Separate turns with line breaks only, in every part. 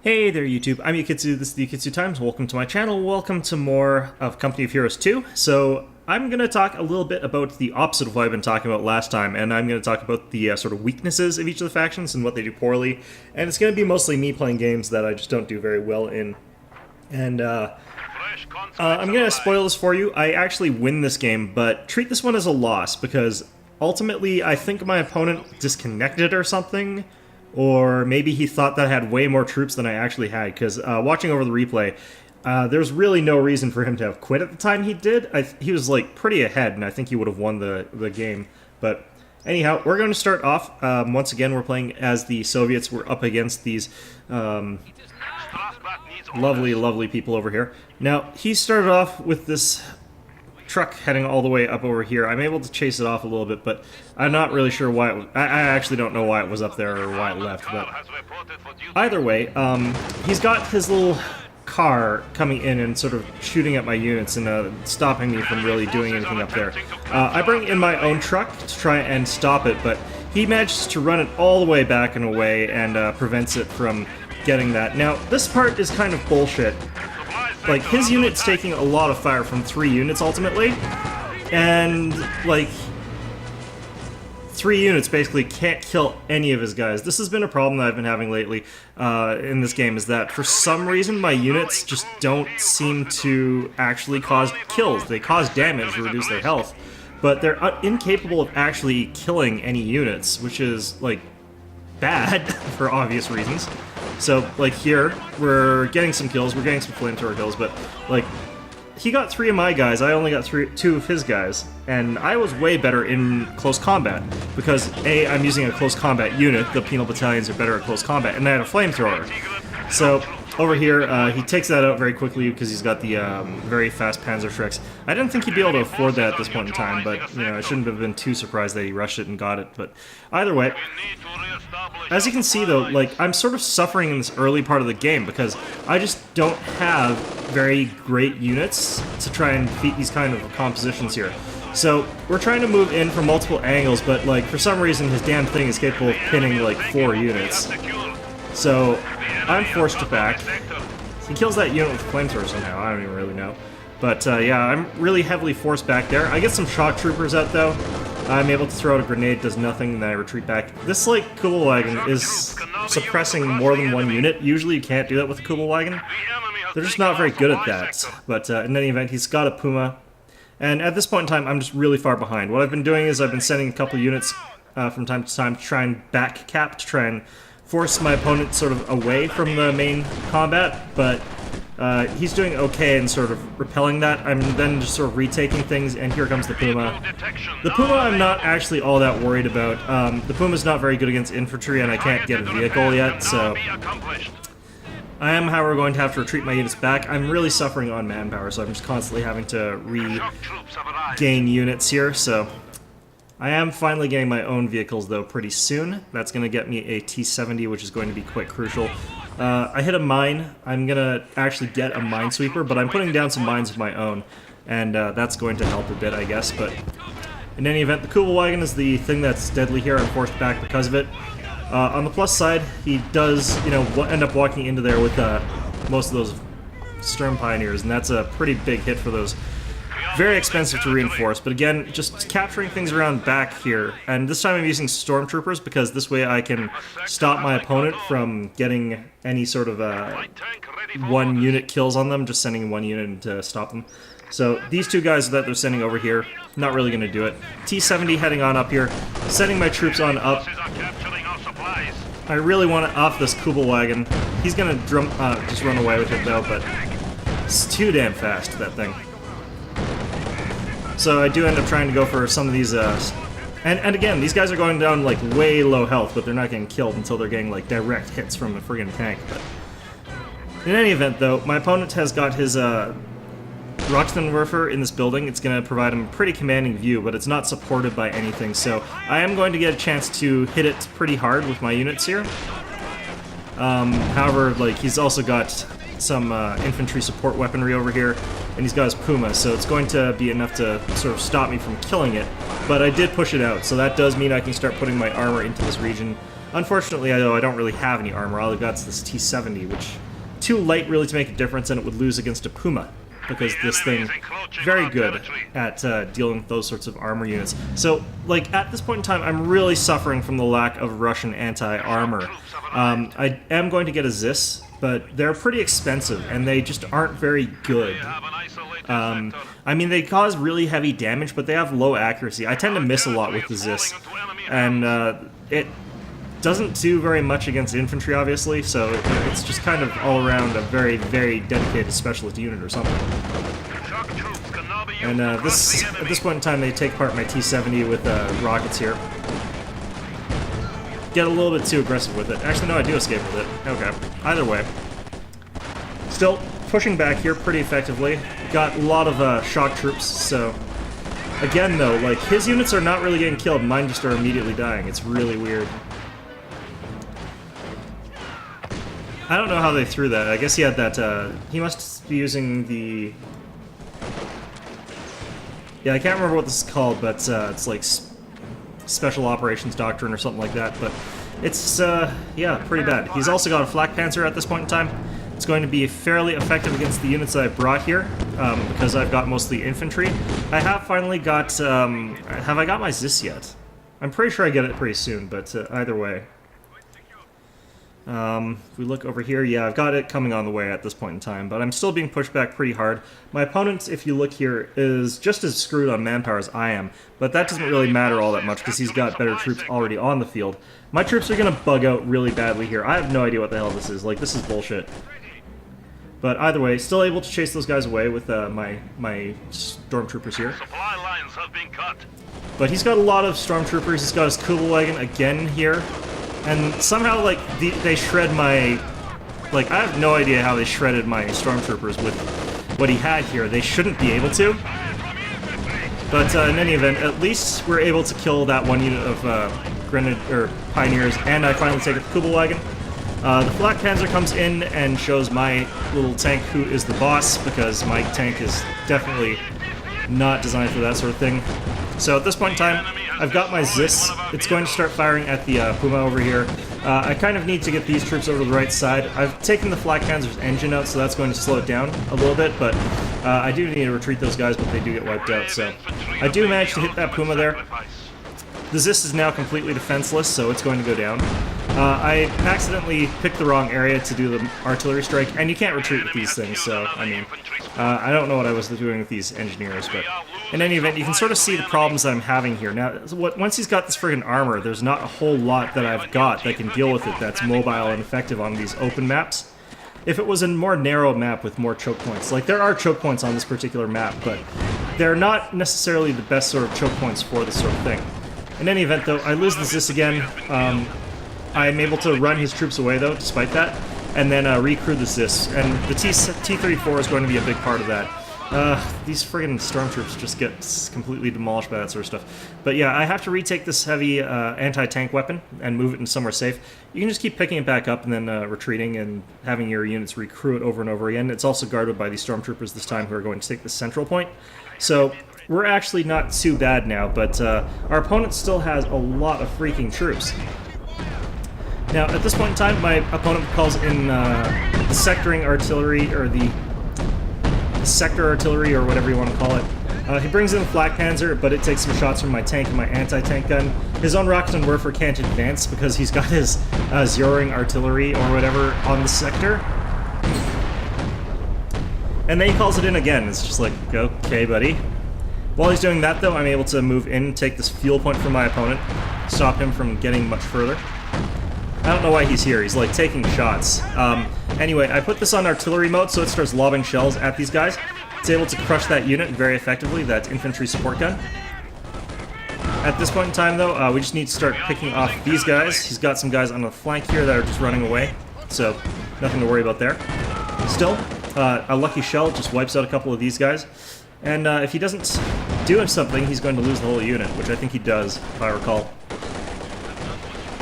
Hey there YouTube, I'm Yukitsu, this is the Yukitsu Times, welcome to my channel, welcome to more of Company of Heroes 2. So, I'm going to talk a little bit about the opposite of what I've been talking about last time, and I'm going to talk about the sort of weaknesses of each of the factions and what they do poorly, and it's going to be mostly me playing games that I just don't do very well in. And, I'm going to spoil this for you. I actually win this game, but treat this one as a loss, because ultimately I think my opponent disconnected or something. Or maybe he thought that I had way more troops than I actually had, because watching over the replay, there's really no reason for him to have quit at the time he did. He was, like, pretty ahead, and I think he would have won the game. But anyhow, we're going to start off. Once again, we're playing as the Soviets. We're up against these lovely, lovely people over here. Now, he started off with this truck heading all the way up over here. I'm able to chase it off a little bit, but I'm not really sure why it was. I actually don't know why it was up there or why it left, but either way, he's got his little car coming in and sort of shooting at my units and stopping me from really doing anything up there. I bring in my own truck to try and stop it, but he manages to run it all the way back and away and prevents it from getting that. Now, this part is kind of bullshit. Like, his unit's taking a lot of fire from 3 units, ultimately, and, like, 3 units basically can't kill any of his guys. This has been a problem that I've been having lately in this game, is that for some reason my units just don't seem to actually cause kills. They cause damage to reduce their health, but they're incapable of actually killing any units, which is, like, bad for obvious reasons. So, like, here, we're getting some kills, we're getting some flamethrower kills, but, like, he got 3 of my guys, I only got 2 of his guys, and I was way better in close combat, because, A, I'm using a close combat unit, the penal battalions are better at close combat, and I had a flamethrower. So, over here, he takes that out very quickly because he's got the very fast panzer Shreks. I didn't think he'd be able to afford that at this point in time, but, you know, I shouldn't have been too surprised that he rushed it and got it, but either way, as you can see though, like, I'm sort of suffering in this early part of the game because I just don't have very great units to try and defeat these kind of compositions here. So, we're trying to move in from multiple angles, but, like, for some reason his damn thing is capable of pinning, like, 4 units. So, I'm forced to back. He kills that unit with a flamethrower somehow, I don't even really know. But, yeah, I'm really heavily forced back there. I get some shock troopers out, though. I'm able to throw out a grenade, does nothing, and then I retreat back. This, like, Kubelwagen is suppressing more than 1 unit. Usually you can't do that with a Kubelwagen. They're just not very good at that. But in any event, he's got a Puma. And at this point in time, I'm just really far behind. What I've been doing is I've been sending a couple units from time to time to try and back cap, to try and force my opponent sort of away from the main combat, but he's doing okay in sort of repelling that. I'm then just sort of retaking things, and here comes the Puma. The Puma I'm not actually all that worried about. The Puma's not very good against infantry, and I can't get a vehicle yet, so I am, however, going to have to retreat my units back. I'm really suffering on manpower, so I'm just constantly having to regain units here, so I am finally getting my own vehicles, though, pretty soon. That's going to get me a T-70, which is going to be quite crucial. I hit a mine. I'm going to actually get a minesweeper, but I'm putting down some mines of my own, and that's going to help a bit, I guess. But in any event, the Kubelwagen is the thing that's deadly here. I'm forced back because of it. On the plus side, he does, you know, end up walking into there with most of those Sturm Pioneers, and that's a pretty big hit for those. Very expensive to reinforce, but again, just capturing things around back here. And this time I'm using stormtroopers because this way I can stop my opponent from getting any sort of 1 unit kills on them, just sending 1 unit to stop them. So these 2 guys that they're sending over here, not really going to do it. T-70 heading on up here, sending my troops on up. I really want to off this Kubelwagen. He's going to just run away with it though, but it's too damn fast, that thing. So I do end up trying to go for some of these, and again, these guys are going down, like, way low health, but they're not getting killed until they're getting, like, direct hits from a friggin' tank. But in any event, though, my opponent has got his, Rockstenwerfer in this building. It's going to provide him a pretty commanding view, but it's not supported by anything, so I am going to get a chance to hit it pretty hard with my units here. However, like, he's also got some infantry support weaponry over here, and he's got his Puma, so it's going to be enough to sort of stop me from killing it. But I did push it out, so that does mean I can start putting my armor into this region. Unfortunately, though, I don't really have any armor. All I've got is this T-70, which too light really to make a difference, and it would lose against a Puma, because this thing very good at dealing with those sorts of armor units. So, like, at this point in time, I'm really suffering from the lack of Russian anti-armor. I am going to get a Zis, but they're pretty expensive, and they just aren't very good. I mean, they cause really heavy damage, but they have low accuracy. I tend to miss a lot with the Zis, and it doesn't do very much against infantry, obviously, so it's just kind of all around a very, very dedicated specialist unit or something. And at this point in time, they take apart my T-70 with rockets here. Get a little bit too aggressive with it. Actually, no, I do escape with it. Okay. Either way. Still pushing back here pretty effectively. Got a lot of shock troops, so... Again, though, like, his units are not really getting killed. Mine just are immediately dying. It's really weird. I don't know how they threw that. I guess he had that, he must be using the... Yeah, I can't remember what this is called, but it's like Special Operations Doctrine or something like that, but it's, yeah, pretty bad. He's also got a flak panzer at this point in time. It's going to be fairly effective against the units that I brought here, because I've got mostly infantry. I have finally got, have I got my Zis yet? I'm pretty sure I get it pretty soon, but either way. If we look over here, yeah, I've got it coming on the way at this point in time, but I'm still being pushed back pretty hard. My opponent, if you look here, is just as screwed on manpower as I am, but that doesn't really matter all that much because he's got better troops already on the field. My troops are going to bug out really badly here. I have no idea what the hell this is. Like, this is bullshit. But either way, still able to chase those guys away with my stormtroopers here.
Supply lines have been cut.
But he's got a lot of stormtroopers. He's got his Kubelwagen again here. And somehow, like, they shred my... Like, I have no idea how they shredded my stormtroopers with what he had here. They shouldn't be able to. But in any event, at least we're able to kill that one unit of Pioneers, and I finally take a Kubelwagen. The Flak Panzer comes in and shows my little tank who is the boss, because my tank is definitely not designed for that sort of thing. So at this point in time, I've got my Zis. It's going to start firing at the Puma over here. I kind of need to get these troops over to the right side. I've taken the Flak Panzer's engine out, so that's going to slow it down a little bit, but I do need to retreat those guys, but they do get wiped out, so I do manage to hit that Puma there. The Zis is now completely defenseless, so it's going to go down. I accidentally picked the wrong area to do the artillery strike, and you can't retreat with these things, so, I mean, I don't know what I was doing with these engineers, but in any event, you can sort of see the problems that I'm having here. Now, once he's got this friggin' armor, there's not a whole lot that I've got that can deal with it that's mobile and effective on these open maps. If it was a more narrow map with more choke points, like, there are choke points on this particular map, but they're not necessarily the best sort of choke points for this sort of thing. In any event, though, I lose the Zis again. I'm able to run his troops away, though, despite that, and then recrew the Zis. And the T-34 is going to be a big part of that. These friggin' stormtroops just get completely demolished by that sort of stuff. But yeah, I have to retake this heavy anti-tank weapon and move it in somewhere safe. You can just keep picking it back up and then retreating and having your units recrew it over and over again. It's also guarded by these stormtroopers this time who are going to take the central point. So we're actually not too bad now, but our opponent still has a lot of freaking troops. Now, at this point in time, my opponent calls in the sectoring artillery, or the sector artillery, or whatever you want to call it. He brings in the Flak Panzer, but it takes some shots from my tank and my anti-tank gun. His own rocket and Werfer can't advance because he's got his zeroing artillery, or whatever, on the sector. And then he calls it in again. It's just like, okay, buddy. While he's doing that, though, I'm able to move in, take this fuel point from my opponent, stop him from getting much further. I don't know why he's here. He's, like, taking shots. Anyway, I put this on artillery mode, so it starts lobbing shells at these guys. It's able to crush that unit very effectively, that infantry support gun. At this point in time, though, we just need to start picking off these guys. He's got some guys on the flank here that are just running away, so nothing to worry about there. Still, a lucky shell just wipes out a couple of these guys. And if he doesn't do something, he's going to lose the whole unit, which I think he does, if I recall.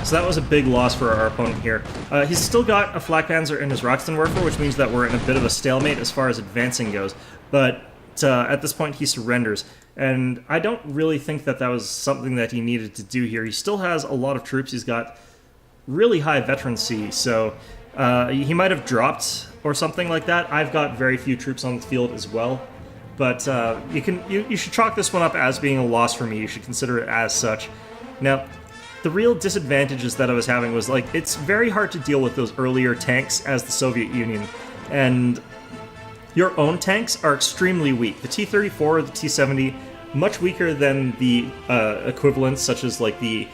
So that was a big loss for our opponent here. He's still got a Flak Panzer and his Roxtonwerfer, which means that we're in a bit of a stalemate as far as advancing goes. But at this point, he surrenders. And I don't really think that that was something that he needed to do here. He still has a lot of troops. He's got really high veterancy, so he might have dropped or something like that. I've got very few troops on the field as well, but you should chalk this one up as being a loss for me. You should consider it as such. Now, the real disadvantages that I was having was, like, it's very hard to deal with those earlier tanks as the Soviet Union, and your own tanks are extremely weak. The T-34 or the T-70, much weaker than the equivalents, such as like the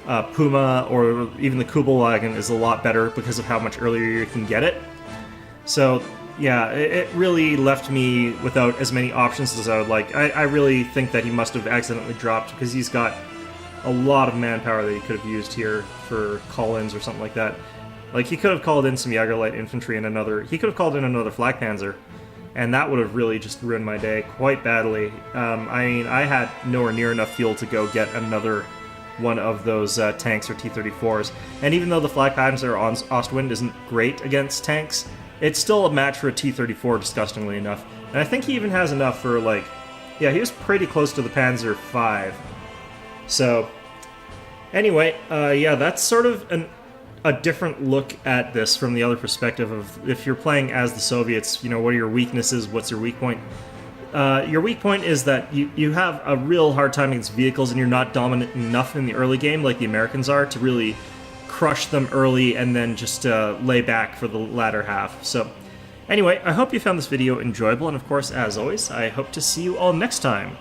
Puma or even the Kugelwagen is a lot better because of how much earlier you can get it. So yeah, it really left me without as many options as I would like. I really think that he must have accidentally dropped because he's got a lot of manpower that he could have used here for call-ins or something like that. Like, he could have called in some Jaeger Light Infantry and he could have called in another Flak Panzer, and that would have really just ruined my day quite badly. I mean, I had nowhere near enough fuel to go get another one of those tanks or T-34s, and even though the Flak Panzer on Ostwind isn't great against tanks, it's still a match for a T-34, disgustingly enough. And I think he even has enough for, like, yeah, he was pretty close to the Panzer V. So, anyway, yeah, that's sort of a different look at this from the other perspective of if you're playing as the Soviets, you know, what are your weaknesses, what's your weak point? Your weak point is that you have a real hard time against vehicles and you're not dominant enough in the early game like the Americans are to really crush them early and then just lay back for the latter half. So, anyway, I hope you found this video enjoyable, and of course, as always, I hope to see you all next time.